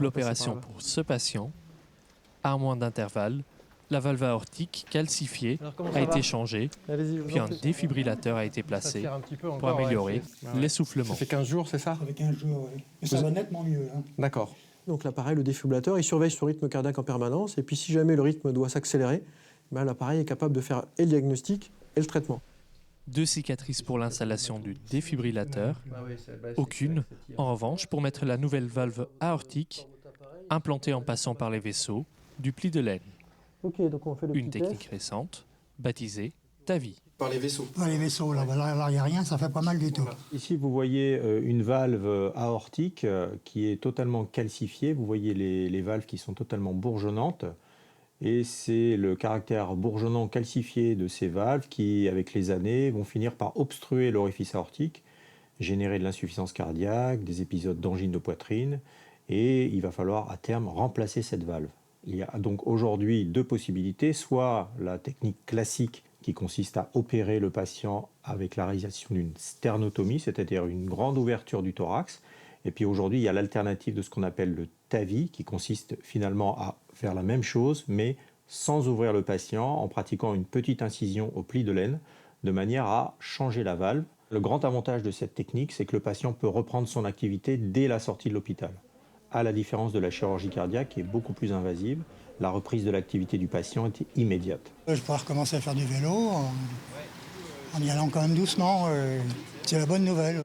double opération pour ce patient. À un mois d'intervalle, la valve aortique calcifiée a été changée, puis un défibrillateur a été placé pour améliorer l'essoufflement. Ça fait 15 jours, c'est ça? Ça fait 15 jours, oui. Mais ça va nettement mieux. Hein. D'accord. Donc l'appareil, le défibrillateur, il surveille son rythme cardiaque en permanence. Et puis si jamais le rythme doit s'accélérer, l'appareil est capable de faire et le diagnostic et le traitement. 2 cicatrices pour l'installation du défibrillateur, aucune, en revanche, pour mettre la nouvelle valve aortique implantée en passant par les vaisseaux du pli de laine. Ok, donc on fait le Une petit technique test. récente, baptisée TAVI. Par les vaisseaux. Dans les vaisseaux, là, il n'y a rien, ça fait pas mal du tout. Ici, vous voyez une valve aortique qui est totalement calcifiée. Vous voyez les valves qui sont totalement bourgeonnantes. Et c'est le caractère bourgeonnant calcifié de ces valves qui, avec les années, vont finir par obstruer l'orifice aortique, générer de l'insuffisance cardiaque, des épisodes d'angine de poitrine. Et il va falloir à terme remplacer cette valve. Il y a donc aujourd'hui 2 possibilités, soit la technique classique qui consiste à opérer le patient avec la réalisation d'une sternotomie, c'est-à-dire une grande ouverture du thorax. Et puis aujourd'hui, il y a l'alternative de ce qu'on appelle le TAVI, qui consiste finalement à faire la même chose, mais sans ouvrir le patient, en pratiquant une petite incision au pli de laine, de manière à changer la valve. Le grand avantage de cette technique, c'est que le patient peut reprendre son activité dès la sortie de l'hôpital. À la différence de la chirurgie cardiaque, qui est beaucoup plus invasive, la reprise de l'activité du patient est immédiate. Je pourrais recommencer à faire du vélo en y allant quand même doucement. C'est la bonne nouvelle.